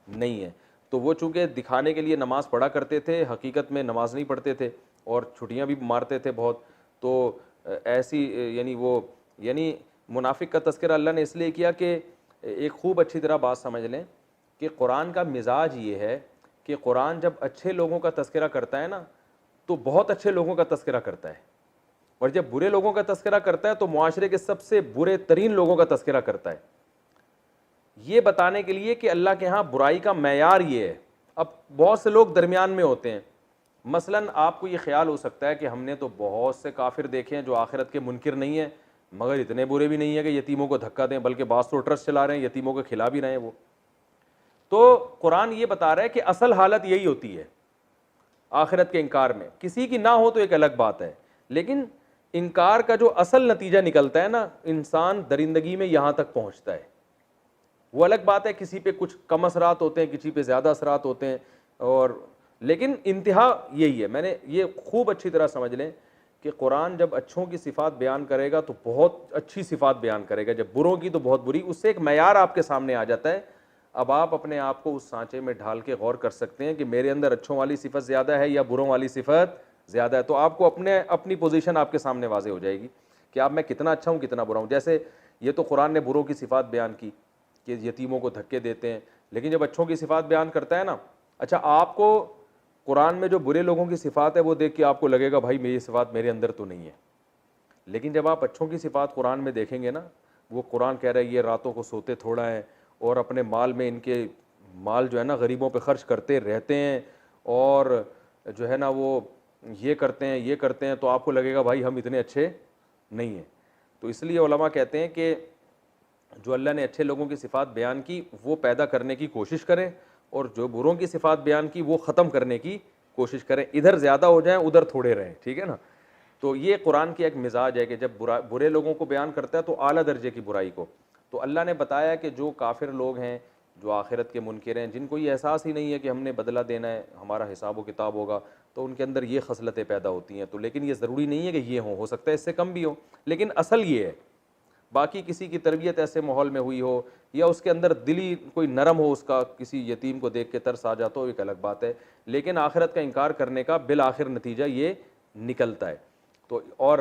نہیں ہے. تو وہ چونکہ دکھانے کے لیے نماز پڑھا کرتے تھے, حقیقت میں نماز نہیں پڑھتے تھے اور چھٹیاں بھی مارتے تھے بہت. تو ایسی یعنی منافق کا تذکرہ اللہ نے اس لیے کیا کہ ایک خوب اچھی طرح بات سمجھ لیں کہ قرآن کا مزاج یہ ہے کہ قرآن جب اچھے لوگوں کا تذکرہ کرتا ہے نا تو بہت اچھے لوگوں کا تذکرہ کرتا ہے, اور جب برے لوگوں کا تذکرہ کرتا ہے تو معاشرے کے سب سے برے ترین لوگوں کا تذکرہ کرتا ہے, یہ بتانے کے لیے کہ اللہ کے ہاں برائی کا معیار یہ ہے. اب بہت سے لوگ درمیان میں ہوتے ہیں, مثلا آپ کو یہ خیال ہو سکتا ہے کہ ہم نے تو بہت سے کافر دیکھے ہیں جو آخرت کے منکر نہیں ہیں مگر اتنے برے بھی نہیں ہیں کہ یتیموں کو دھکا دیں, بلکہ بعض تو ٹرسٹ چلا رہے ہیں, یتیموں کو کھلا بھی رہے ہیں وہ. تو قرآن یہ بتا رہا ہے کہ اصل حالت یہی ہوتی ہے آخرت کے انکار میں. کسی کی نہ ہو تو ایک الگ بات ہے, لیکن انکار کا جو اصل نتیجہ نکلتا ہے نا, انسان درندگی میں یہاں تک پہنچتا ہے. وہ الگ بات ہے کسی پہ کچھ کم اثرات ہوتے ہیں, کسی پہ زیادہ اثرات ہوتے ہیں, اور لیکن انتہا یہی ہے. میں نے یہ خوب اچھی طرح سمجھ لیں کہ قرآن جب اچھوں کی صفات بیان کرے گا تو بہت اچھی صفات بیان کرے گا, جب بروں کی تو بہت بری. اس سے ایک معیار آپ کے سامنے آ جاتا ہے. اب آپ اپنے آپ کو اس سانچے میں ڈھال کے غور کر سکتے ہیں کہ میرے اندر اچھوں والی صفت زیادہ ہے یا بروں والی صفت زیادہ ہے. تو آپ کو اپنی پوزیشن آپ کے سامنے واضح ہو جائے گی کہ آپ میں کتنا اچھا ہوں کتنا برا ہوں. جیسے یہ تو قرآن نے بروں کی صفات بیان کی کہ یتیموں کو دھکے دیتے ہیں, لیکن جب اچھوں کی صفات بیان کرتا ہے نا, اچھا آپ کو قرآن میں جو برے لوگوں کی صفات ہے وہ دیکھ کے آپ کو لگے گا بھائی میری صفات میرے اندر تو نہیں ہے, لیکن جب آپ اچھوں کی صفات قرآن میں دیکھیں گے نا, وہ قرآن کہہ رہا ہے یہ راتوں کو سوتے تھوڑا ہیں اور اپنے مال میں ان کے مال جو ہے نا غریبوں پہ خرچ کرتے رہتے ہیں, اور جو ہے نا وہ یہ کرتے ہیں, تو آپ کو لگے گا بھائی ہم اتنے اچھے نہیں ہیں. تو اس لیے علماء کہتے ہیں کہ جو اللہ نے اچھے لوگوں کی صفات بیان کی وہ پیدا کرنے کی کوشش کریں, اور جو بروں کی صفات بیان کی وہ ختم کرنے کی کوشش کریں, ادھر زیادہ ہو جائیں ادھر تھوڑے رہیں, ٹھیک ہے نا. تو یہ قرآن کی ایک مزاج ہے کہ جب برے لوگوں کو بیان کرتا ہے تو اعلیٰ درجے کی برائی کو. تو اللہ نے بتایا کہ جو کافر لوگ ہیں, جو آخرت کے منکر ہیں, جن کو یہ احساس ہی نہیں ہے کہ ہم نے بدلہ دینا ہے, ہمارا حساب و کتاب ہوگا, تو ان کے اندر یہ خصلتیں پیدا ہوتی ہیں. تو لیکن یہ ضروری نہیں ہے کہ یہ ہو سکتا ہے اس سے کم بھی ہو, لیکن اصل یہ ہے. باقی کسی کی تربیت ایسے ماحول میں ہوئی ہو یا اس کے اندر دلی کوئی نرم ہو, اس کا کسی یتیم کو دیکھ کے ترس آ جاتا ہو, ایک الگ بات ہے, لیکن آخرت کا انکار کرنے کا بالآخر نتیجہ یہ نکلتا ہے. تو اور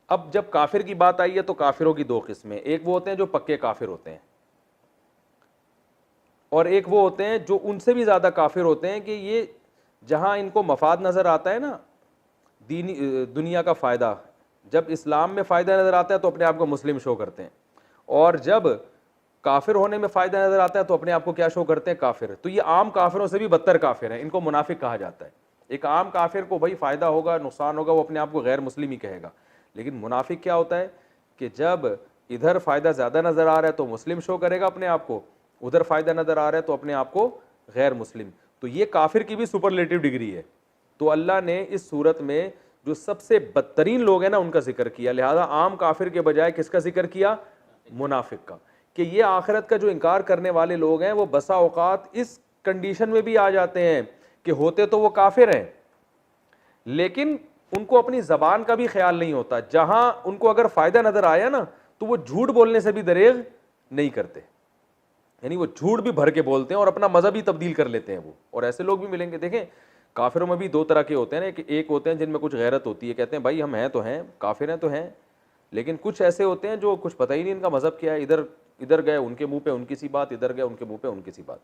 اب جب کافر کی بات آئی ہے تو کافروں کی دو قسمیں, ایک وہ ہوتے ہیں جو پکے کافر ہوتے ہیں, اور ایک وہ ہوتے ہیں جو ان سے بھی زیادہ کافر ہوتے ہیں کہ یہ جہاں ان کو مفاد نظر آتا ہے نا, دنیا کا فائدہ, جب اسلام میں فائدہ نظر آتا ہے تو اپنے آپ کو مسلم شو کرتے ہیں, اور جب کافر ہونے میں فائدہ نظر آتا ہے تو اپنے آپ کو کیا شو کرتے ہیں؟ کافر. تو یہ عام کافروں سے بھی بدتر کافر ہیں, ان کو منافق کہا جاتا ہے. ایک عام کافر کو بھائی فائدہ ہوگا نقصان ہوگا وہ اپنے آپ کو غیر مسلم ہی کہے گا, لیکن منافق کیا ہوتا ہے کہ جب ادھر فائدہ زیادہ نظر آ رہا ہے تو مسلم شو کرے گا اپنے آپ کو, ادھر فائدہ نظر آ رہا ہے تو اپنے آپ کو غیر مسلم. تو یہ کافر کی بھی سپرلیٹو ڈگری ہے. تو اللہ نے اس صورت میں جو سب سے بدترین لوگ ہیں نا ان کا ذکر کیا, لہذا عام کافر کے بجائے کس کا ذکر کیا؟ منافق کا. کہ یہ آخرت کا جو انکار کرنے والے لوگ ہیں وہ بسا اوقات اس کنڈیشن میں بھی آ جاتے ہیں کہ ہوتے تو وہ کافر ہیں لیکن ان کو اپنی زبان کا بھی خیال نہیں ہوتا, جہاں ان کو اگر فائدہ نظر آیا نا تو وہ جھوٹ بولنے سے بھی دریغ نہیں کرتے, یعنی وہ جھوٹ بھی بھر کے بولتے ہیں اور اپنا مذہب ہی تبدیل کر لیتے ہیں وہ. اور ایسے لوگ بھی ملیں گے. دیکھیں کافروں میں بھی دو طرح کے ہوتے ہیں نا, ایک ہوتے ہیں جن میں کچھ غیرت ہوتی ہے, کہتے ہیں بھائی ہم ہیں تو ہیں, کافر ہیں تو ہیں, لیکن کچھ ایسے ہوتے ہیں جو کچھ پتہ ہی نہیں ان کا مذہب کیا ہے, ادھر گئے ان کے منہ پہ ان کی سی بات, ادھر گئے ان کے منہ پہ ان کی سی بات.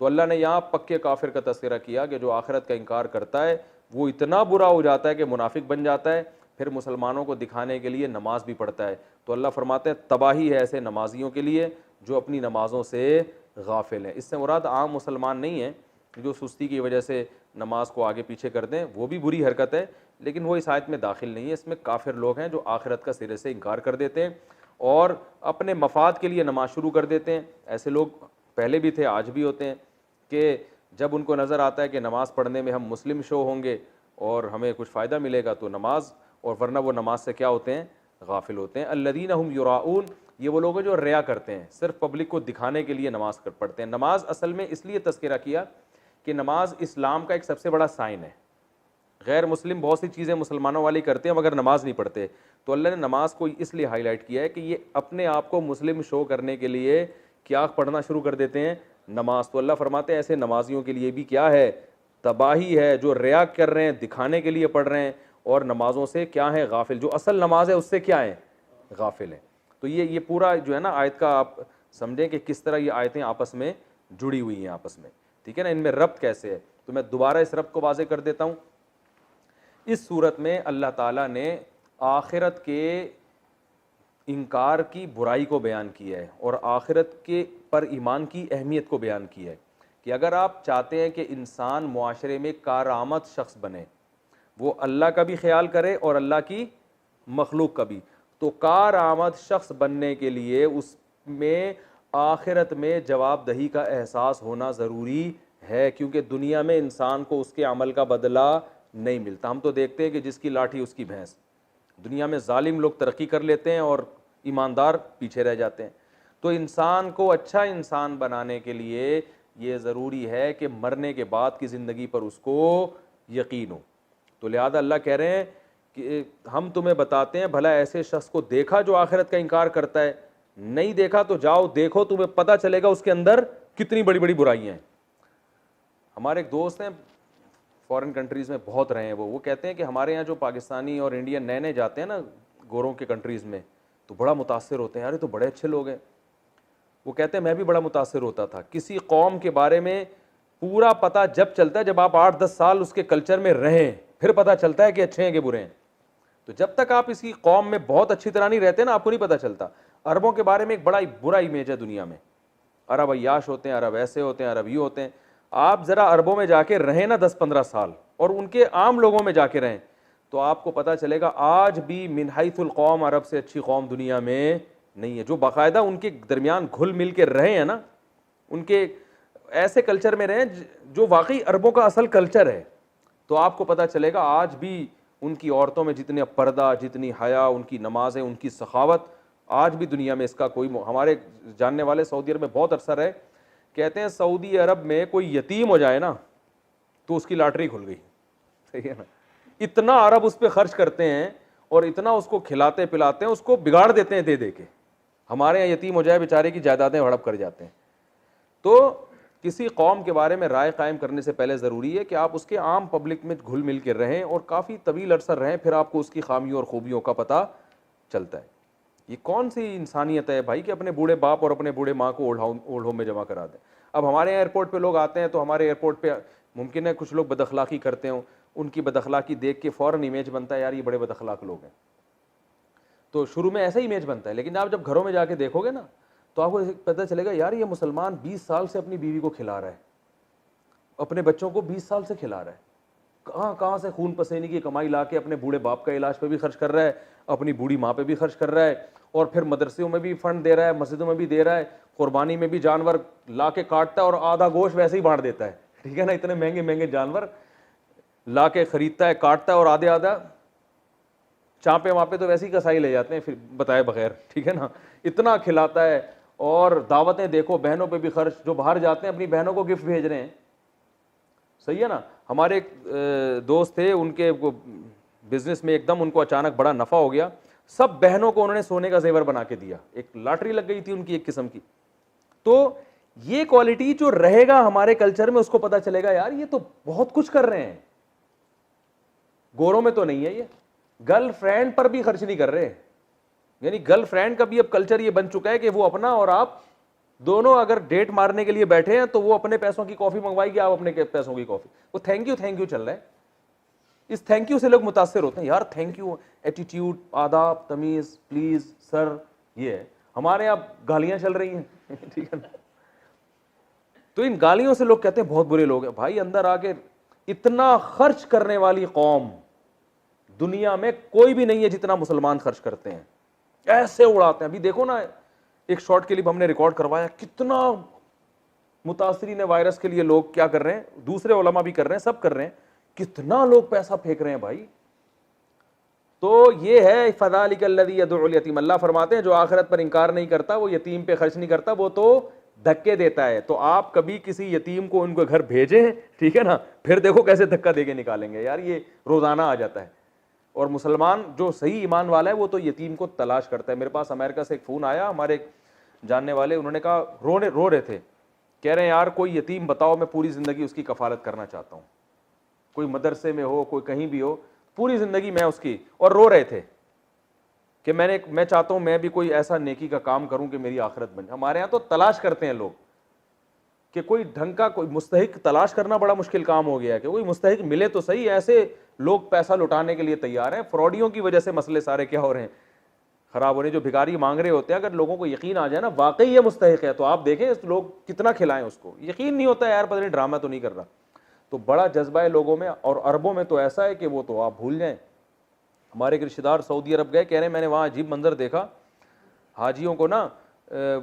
تو اللہ نے یہاں پکے کافر کا تذکرہ کیا کہ جو آخرت کا انکار کرتا ہے وہ اتنا برا ہو جاتا ہے کہ منافق بن جاتا ہے، پھر مسلمانوں کو دکھانے کے لیے نماز بھی پڑھتا ہے۔ تو اللہ فرماتے ہیں تباہی ہے ایسے نمازیوں کے لیے جو اپنی نمازوں سے غافل ہیں۔ اس سے مراد عام مسلمان نہیں ہیں جو سستی کی وجہ سے نماز کو آگے پیچھے کر دیں، وہ بھی بری حرکت ہے، لیکن وہ اس آیت میں داخل نہیں ہے۔ اس میں کافر لوگ ہیں جو آخرت کا سرے سے انکار کر دیتے ہیں اور اپنے مفاد کے لیے نماز شروع کر دیتے ہیں۔ ایسے لوگ پہلے بھی تھے، آج بھی ہوتے ہیں کہ جب ان کو نظر آتا ہے کہ نماز پڑھنے میں ہم مسلم شو ہوں گے اور ہمیں کچھ فائدہ ملے گا تو نماز، اور ورنہ وہ نماز سے کیا ہوتے ہیں؟ غافل ہوتے ہیں۔ الذین هم یراؤون، یہ وہ لوگ ہیں جو ریا کرتے ہیں، صرف پبلک کو دکھانے کے لیے نماز پڑھتے ہیں۔ نماز اصل میں اس لیے تذکرہ کیا کہ نماز اسلام کا ایک سب سے بڑا سائن ہے۔ غیر مسلم بہت سی چیزیں مسلمانوں والی کرتے ہیں مگر نماز نہیں پڑھتے، تو اللہ نے نماز کو اس لیے ہائی لائٹ کیا ہے کہ یہ اپنے آپ کو مسلم شو کرنے کے لیے کیا پڑھنا شروع کر دیتے ہیں؟ نماز۔ تو اللہ فرماتے ہیں ایسے نمازیوں کے لیے بھی کیا ہے؟ تباہی ہے، جو ریا کر رہے ہیں، دکھانے کے لیے پڑھ رہے ہیں اور نمازوں سے کیا ہے؟ غافل۔ جو اصل نماز ہے اس سے کیا ہے؟ غافل ہیں۔ تو یہ پورا جو ہے نا آیت کا آپ سمجھیں کہ کس طرح یہ آیتیں آپس میں جڑی ہوئی ہیں آپس میں، ٹھیک ہے نا، ان میں ربط کیسے ہے۔ تو میں دوبارہ اس ربط کو واضح کر دیتا ہوں۔ اس صورت میں اللہ تعالیٰ نے آخرت کے انکار کی برائی کو بیان کیا ہے اور آخرت کے پر ایمان کی اہمیت کو بیان کیا ہے کہ اگر آپ چاہتے ہیں کہ انسان معاشرے میں کارآمد شخص بنے، وہ اللہ کا بھی خیال کرے اور اللہ کی مخلوق کا بھی، تو کارآمد شخص بننے کے لیے اس میں آخرت میں جواب دہی کا احساس ہونا ضروری ہے، کیونکہ دنیا میں انسان کو اس کے عمل کا بدلہ نہیں ملتا۔ ہم تو دیکھتے ہیں کہ جس کی لاٹھی اس کی بھینس، دنیا میں ظالم لوگ ترقی کر لیتے ہیں اور ایماندار پیچھے رہ جاتے ہیں۔ تو انسان کو اچھا انسان بنانے کے لیے یہ ضروری ہے کہ مرنے کے بعد کی زندگی پر اس کو یقین ہو۔ تو لہذا اللہ کہہ رہے ہیں کہ ہم تمہیں بتاتے ہیں بھلا ایسے شخص کو دیکھا جو آخرت کا انکار کرتا ہے؟ نہیں دیکھا تو جاؤ دیکھو، تمہیں پتہ چلے گا اس کے اندر کتنی بڑی بڑی برائیاں ہیں۔ ہمارے ایک دوست ہیں فورن کنٹریز میں بہت رہے ہیں، وہ کہتے ہیں کہ ہمارے یہاں جو پاکستانی اور انڈین نئے نئے جاتے ہیں نا گوروں کے کنٹریز میں تو بڑا متاثر ہوتے ہیں، یار یہ تو بڑے اچھے لوگ ہیں۔ وہ کہتے ہیں میں بھی بڑا متاثر ہوتا تھا۔ کسی قوم کے بارے میں پورا پتہ جب چلتا ہے جب آپ 8-10 سال اس کے کلچر میں رہیں، پھر پتہ چلتا ہے کہ اچھے ہیں کہ برے ہیں۔ تو جب تک آپ اسی قوم میں بہت اچھی طرح نہیں رہتے نا آپ کو نہیں پتہ چلتا۔ عربوں کے بارے میں ایک بڑا برا امیج ہے دنیا میں، عرب عیاش ہوتے ہیں، عرب ایسے ہوتے ہیں، عرب یہ ہوتے ہیں۔ آپ ذرا عربوں میں جا کے رہیں نا 10-15 سال اور ان کے عام لوگوں میں جا کے رہیں تو آپ کو پتہ چلے گا آج بھی من حیث القوم عرب سے اچھی قوم دنیا میں نہیں ہے، جو باقاعدہ ان کے درمیان گھل مل کے رہے ہیں نا، ان کے ایسے کلچر میں رہیں جو واقعی عربوں کا اصل کلچر ہے، تو آپ کو پتہ چلے گا آج بھی ان کی عورتوں میں جتنے پردہ، جتنی حیا، ان کی نمازیں، ان کی سخاوت، آج بھی دنیا میں اس کا کوئی ہمارے جاننے والے سعودی عرب میں بہت عرصہ رہے، کہتے ہیں سعودی عرب میں کوئی یتیم ہو جائے نا تو اس کی لاٹری کھل گئی، صحیح ہے نا، اتنا عرب اس پہ خرچ کرتے ہیں اور اتنا اس کو کھلاتے پلاتے ہیں، اس کو بگاڑ دیتے ہیں دے دے کے۔ ہمارے یہاں یتیم ہو جائے بیچارے کی جائیدادیں ہڑپ کر جاتے ہیں۔ تو کسی قوم کے بارے میں رائے قائم کرنے سے پہلے ضروری ہے کہ آپ اس کے عام پبلک میں گھل مل کے رہیں اور کافی طویل عرصہ رہیں، پھر آپ کو اس کی خامیوں اور خوبیوں کا پتہ چلتا ہے۔ یہ کون سی انسانیت ہے بھائی کہ اپنے بوڑھے باپ اور اپنے بوڑھے ماں کو اولڈ ہوم میں جمع کرا دیں۔ اب ہمارے یہاں ایئرپورٹ پہ لوگ آتے ہیں تو ہمارے ایئرپورٹ پہ ممکن ہے کچھ لوگ بد اخلاقی کرتے ہوں، ان کی بد اخلاقی دیکھ کے فوراً امیج بنتا ہے یار یہ بڑے بد اخلاق لوگ ہیں، تو شروع میں ایسا ہی امیج بنتا ہے، لیکن آپ جب گھروں میں جا کے دیکھو گے نا تو آپ کو پتہ چلے گا یار یہ مسلمان 20 سال سے اپنی بیوی کو کھلا رہا ہے، اپنے بچوں کو 20 سال سے کھلا رہا ہے، کہاں سے خون پسینے کی کمائی لا کے اپنے بوڑھے باپ کا علاج پہ بھی خرچ کر رہا ہے، اپنی بوڑھی ماں پہ بھی خرچ کر رہا ہے، اور پھر مدرسوں میں بھی فنڈ دے رہا ہے، مسجدوں میں بھی دے رہا ہے، قربانی میں بھی جانور لا کے کاٹتا ہے اور آدھا گوشت ویسے ہی بانٹ دیتا ہے، ٹھیک ہے نا، اتنے مہنگے مہنگے جانور لا کے خریدتا ہے، کاٹتا ہے اور آدھا چانپے وہاں تو ویسے ہی کسائی لے جاتے ہیں پھر بتائے بغیر، ٹھیک ہے نا، اتنا کھلاتا ہے۔ اور دعوتیں دیکھو، بہنوں پہ بھی خرچ، جو باہر جاتے ہیں اپنی بہنوں کو گفٹ بھیج رہے ہیں، صحیح ہے نا۔ ہمارے ایک دوست تھے، ان کے بزنس میں ایک دم ان کو اچانک بڑا نفع ہو گیا، سب بہنوں کو انہوں نے سونے کا زیور بنا کے دیا، ایک لاٹری لگ گئی تھی ان کی ایک قسم کی۔ تو یہ کوالٹی جو رہے گا ہمارے کلچر میں، اس کو پتا چلے گا یار یہ تو بہت کچھ کر رہے ہیں، گوروں میں تو نہیں ہے، یہ گرل فرینڈ پر بھی خرچ نہیں کر رہے، یعنی گرل فرینڈ کا بھی اب کلچر یہ بن چکا ہے کہ وہ اپنا اور آپ دونوں اگر ڈیٹ مارنے کے لیے بیٹھے ہیں تو وہ اپنے پیسوں کی کافی منگوائے گی, آپ اپنے پیسوں کی کافی. وہ تھینک یو چل رہا ہے. اس تھینک یو سے لوگ متاثر ہوتے ہیں, یار تھینک یو, ایٹیٹیوڈ, آداب, تمیز, پلیز, سر, یہ ہے. ہمارے یہاں گالیاں چل رہی ہیں ٹھیک ہے نا, تو ان گالیوں سے لوگ کہتے ہیں بہت برے لوگ ہیں. بھائی اندر آ کے اتنا خرچ کرنے والی قوم دنیا میں کوئی بھی نہیں ہے جتنا مسلمان خرچ کرتے ہیں, ایسے اڑاتے ہیں. ابھی دیکھو نا, ایک شارٹ کلپ ہم نے ریکارڈ کروایا, کتنا متاثرین وائرس کے لیے لوگ کیا کر رہے ہیں, دوسرے علماء بھی کر رہے ہیں, سب کر رہے ہیں, کتنا لوگ پیسہ پھینک رہے ہیں بھائی. تو یہ ہے فذالک الذی یدعو الیتیم. اللہ فرماتے ہیں جو آخرت پر انکار نہیں کرتا وہ یتیم پہ خرچ نہیں کرتا, وہ تو دھکے دیتا ہے. تو آپ کبھی کسی یتیم کو ان کے گھر بھیجیں, ٹھیک ہے نا, پھر دیکھو کیسے دھکا دے کے نکالیں گے. یار یہ روزانہ آ جاتا ہے. اور مسلمان جو صحیح ایمان والا ہے وہ تو یتیم کو تلاش کرتا ہے. میرے پاس امریکہ سے ایک فون آیا, ہمارے ایک جاننے والے, انہوں نے کہا رو رہے تھے, کہہ رہے ہیں یار کوئی یتیم بتاؤ, میں پوری زندگی اس کی کفالت کرنا چاہتا ہوں, کوئی مدرسے میں ہو, کوئی کہیں بھی ہو, پوری زندگی میں اس کی. اور رو رہے تھے کہ میں چاہتا ہوں میں بھی کوئی ایسا نیکی کا کام کروں کہ میری آخرت بن جائے. ہمارے یہاں تو تلاش کرتے ہیں لوگ کہ کوئی ڈھنگ کا کوئی مستحق تلاش کرنا بڑا مشکل کام ہو گیا ہے, کہ کوئی مستحق ملے تو صحیح. ایسے لوگ پیسہ لٹانے کے لیے تیار ہیں. فراڈیوں کی وجہ سے مسئلے سارے کیا ہو رہے ہیں, خراب ہو رہے ہیں. جو بھکاری مانگ رہے ہوتے ہیں, اگر لوگوں کو یقین آ جائے نا واقعی یہ مستحق ہے, تو آپ دیکھیں لوگ کتنا کھلائیں اس کو. یقین نہیں ہوتا ہے یار پتہ نہیں ڈرامہ تو نہیں کر رہا. تو بڑا جذبہ ہے لوگوں میں, اور عربوں میں تو ایسا ہے کہ وہ تو آپ بھول جائیں. ہمارے ایک رشتے دار سعودی عرب گئے, کہہ رہے ہیں میں نے وہاں عجیب منظر دیکھا. حاجیوں کو نا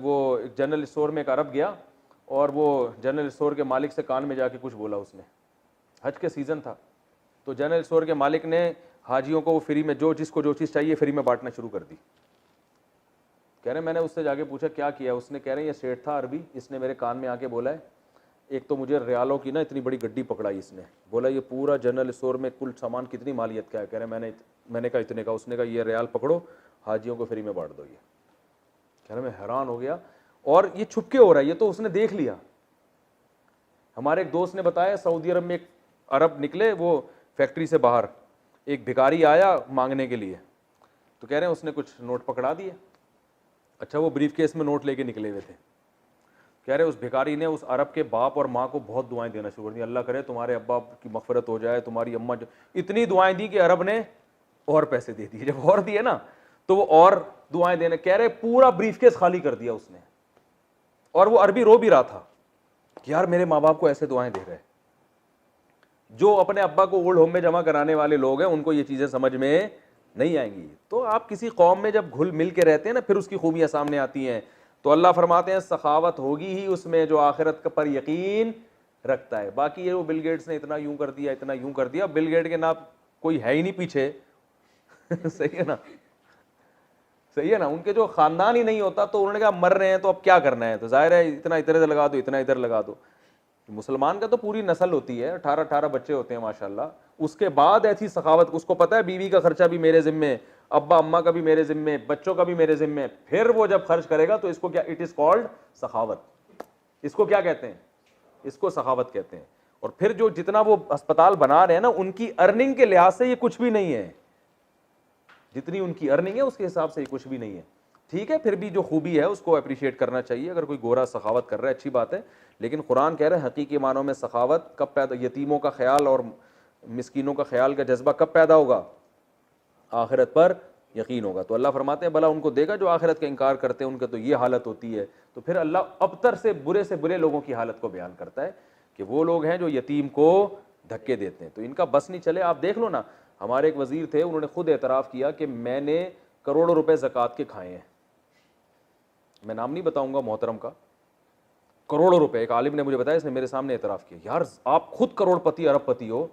وہ ایک جنرل اسٹور میں ایک عرب گیا, اور وہ جنرل اسٹور کے مالک سے کان میں جا کے کچھ بولا اس نے. حج کے سیزن تھا, تو جنرل اسٹور کے مالک نے حاجیوں کو وہ فری میں جس کو جو چیز چاہیے فری میں بانٹنا شروع کر دی. کہہ رہے ہیں میں نے اس سے جا کے پوچھا کیا کیا, اس نے کہہ رہے ہیں یہ سیٹ تھا عربی, اس نے میرے کان میں آ کے بولا ہے, ایک تو مجھے ریالوں کی نا اتنی بڑی گڈی پکڑائی اس نے, بولا یہ پورا جنرل اسٹور میں کل سامان کتنی مالیت کا ہے. کہہ رہے ہیں میں نے کہا اتنے کا. اس نے کہا یہ ریال پکڑو, حاجیوں کو فری میں بانٹ دو. یہ کہہ رہے میں حیران ہو گیا, اور یہ چھپ کے ہو رہا ہے, یہ تو اس نے دیکھ لیا. ہمارے ایک دوست نے بتایا سعودی عرب میں ایک عرب نکلے وہ فیکٹری سے باہر, ایک بھکاری آیا مانگنے کے لیے, تو کہہ رہے ہیں اس نے کچھ نوٹ پکڑا دیے. اچھا وہ بریف کیس میں نوٹ لے کے نکلے ہوئے تھے. کہہ رہے اس بھکاری نے اس عرب کے باپ اور ماں کو بہت دعائیں دینا شروع کر دی, اللہ کرے تمہارے ابا کی مغفرت ہو جائے, تمہاری اماں اتنی دعائیں دی کہ عرب نے اور پیسے دے دیے. جب اور دیے نا تو وہ اور دعائیں دینے, کہہ رہے پورا بریف کیس خالی کر دیا اس نے. اور وہ عربی رو بھی رہا تھا کہ یار میرے ماں باپ کو ایسے دعائیں دے رہے. جو اپنے ابا کو اولڈ ہوم میں جمع کرانے والے لوگ ہیں ان کو یہ چیزیں سمجھ میں نہیں آئیں گی. تو آپ کسی قوم میں جب گھل مل کے رہتے ہیں نا, پھر اس کی خوبیاں سامنے آتی ہیں. تو اللہ فرماتے ہیں سخاوت ہوگی ہی اس میں جو آخرت پر یقین رکھتا ہے. باقی یہ وہ بل گیٹس نے اتنا یوں کر دیا, اتنا یوں کر دیا. بل گیٹ کے نا کوئی ہے ہی نہیں پیچھے صحیح ہے نا, صحیح ہے نا, ان کے جو خاندان ہی نہیں ہوتا تو انہوں نے کہا مر رہے ہیں تو اب کیا کرنا ہے, تو ظاہر ہے اتنا ادھر لگا دو, اتنا ادھر لگا دو. مسلمان کا تو پوری نسل ہوتی ہے, 18 بچے ہوتے ہیں ماشاءاللہ. اس کے بعد ایسی سخاوت, اس کو پتہ ہے بیوی کا خرچہ بھی میرے ذمے, ابا اماں کا بھی میرے ذمے, بچوں کا بھی میرے ذمے. پھر وہ جب خرچ کرے گا تو اس کو کیا, اٹ از کالڈ سخاوت. اس کو کیا کہتے ہیں, اس کو سخاوت کہتے ہیں. اور پھر جو جتنا وہ اسپتال بنا رہے ہیں نا, ان کی ارننگ کے لحاظ سے یہ کچھ بھی نہیں ہے. جتنی ان کی ارننگ ہے اس کے حساب سے یہ کچھ بھی نہیں ہے. ٹھیک ہے, پھر بھی جو خوبی ہے اس کو اپریشیٹ کرنا چاہیے. اگر کوئی گورا سخاوت کر رہا ہے اچھی بات ہے, لیکن قرآن کہہ رہا ہے حقیقی معنوں میں سخاوت کب پیدا, یتیموں کا خیال اور مسکینوں کا خیال کا جذبہ کب پیدا ہوگا, آخرت پر یقین ہوگا. تو اللہ فرماتے ہیں بھلا ان کو دے گا جو آخرت کا انکار کرتے ہیں, ان کا تو یہ حالت ہوتی ہے. تو پھر اللہ ابتر سے برے لوگوں کی حالت کو بیان کرتا ہے کہ وہ لوگ ہیں جو یتیم کو دھکے دیتے ہیں. تو ان کا بس نہیں چلے. آپ دیکھ لو نا, ہمارے ایک وزیر تھے, انہوں نے خود اعتراف کیا کہ میں نے کروڑوں روپے زکوٰۃ کے کھائے ہیں. میں نام نہیں بتاؤں گا محترم کا, کروڑوں روپے. ایک عالم نے مجھے بتایا, اس نے میرے سامنے اعتراف کیا, یار آپ خود کروڑ پتی ارب پتی ہو,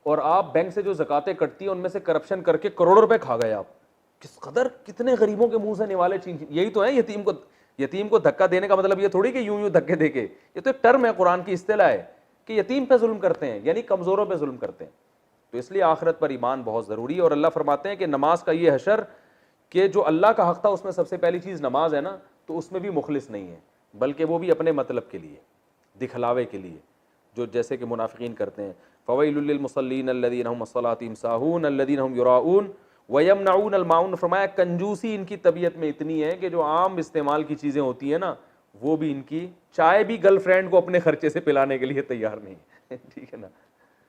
اور آپ بینک سے جو زکاتیں کٹتی ہیں ان میں سے کرپشن کر کے کروڑوں روپے کھا گئے. آپ کس قدر, کتنے غریبوں کے منہ سے نوالے چھین. یہی تو ہے یتیم کو دھکا دینے کا مطلب یہ تھوڑی کہ یوں دھکے دے کے, یہ تو ایک ٹرم ہے, قرآن کی اصطلاح ہے کہ یتیم پہ ظلم کرتے ہیں, یعنی کمزوروں پہ ظلم کرتے ہیں. تو اس لیے آخرت پر ایمان بہت ضروری ہے. اور اللہ فرماتے ہیں کہ نماز کا یہ حشر کہ جو اللہ کا حق تھا اس میں سب سے پہلی چیز نماز ہے نا, تو اس میں بھی مخلص نہیں ہے, بلکہ وہ بھی اپنے مطلب کے لیے, دکھلاوے کے لیے, جو جیسے کہ منافقین کرتے ہیں. فویل للمصلین الذین هم عن صلاتهم ساہون الذین هم یراؤون ویمنعون الماعون. فرمایا کنجوسی ان کی طبیعت میں اتنی ہے کہ جو عام استعمال کی چیزیں ہوتی ہیں نا وہ بھی ان کی چائے بھی گرل فرینڈ کو اپنے خرچے سے پلانے کے لیے تیار نہیں ہے ٹھیک ہے نا,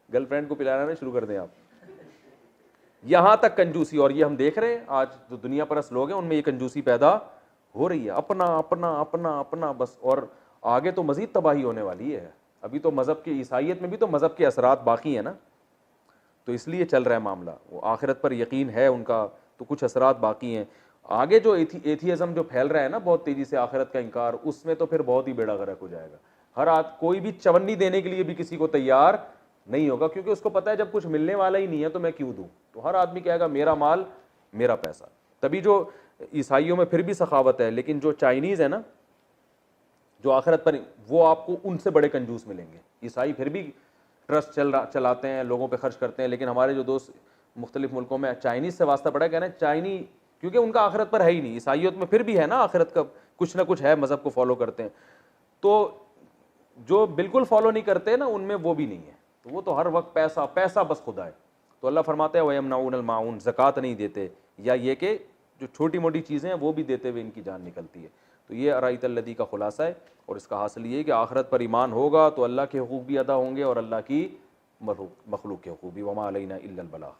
گرل فرینڈ کو پلانا شروع کر دیں آپ. یہاں تک کنجوسی, اور یہ ہم دیکھ رہے ہیں آج جو دنیا پرست لوگ ہیں ان میں یہ کنجوسی پیدا ہو رہی ہے, اپنا اپنا اپنا اپنا بس. اور آگے تو مزید تباہی ہونے والی ہے. ابھی تو مذہب کی عیسائیت میں بھی تو مذہب کے اثرات باقی ہیں نا, تو اس لیے چل رہا ہے معاملہ. وہ آخرت پر یقین ہے ان کا, تو کچھ اثرات باقی ہیں. آگے جو ایتھیزم جو پھیل رہا ہے نا بہت تیزی سے, آخرت کا انکار, اس میں تو پھر بہت ہی بیڑا غرق ہو جائے گا. ہر کوئی بھی چونی دینے کے لیے بھی کسی کو تیار نہیں ہوگا, کیونکہ اس کو پتا ہے جب کچھ ملنے والا ہی نہیں ہے تو میں کیوں دوں. تو ہر آدمی کہے گا میرا مال میرا پیسہ. تبھی جو عیسائیوں میں پھر بھی سخاوت ہے, لیکن جو چائنیز ہے نا جو آخرت پر, وہ آپ کو ان سے بڑے کنجوس ملیں گے. عیسائی پھر بھی ٹرسٹ چلاتے ہیں, لوگوں پہ خرچ کرتے ہیں, لیکن ہمارے جو دوست مختلف ملکوں میں چائنیز سے واسطہ پڑا, کہنا چائنی, کیونکہ ان کا آخرت پر ہے ہی نہیں. عیسائیت میں پھر بھی ہے نا آخرت کا کچھ نہ کچھ ہے, مذہب کو فالو کرتے ہیں. تو جو بالکل فالو نہیں کرتے نا ان میں وہ بھی نہیں ہے, تو وہ تو ہر وقت پیسہ پیسہ بس خدا ہے. تو اللہ فرماتا ہے وَيَمْنَعُونَ الْمَاعُونَ, زکوٰۃ نہیں دیتے, یا یہ کہ جو چھوٹی موٹی چیزیں ہیں وہ بھی دیتے ہوئے ان کی جان نکلتی ہے. تو یہ ارائیت الذی کا خلاصہ ہے, اور اس کا حاصل یہ ہے کہ آخرت پر ایمان ہوگا تو اللہ کے حقوق بھی ادا ہوں گے اور اللہ کی مخلوق کے حقوق بھی. وما علینا الا البلاغ.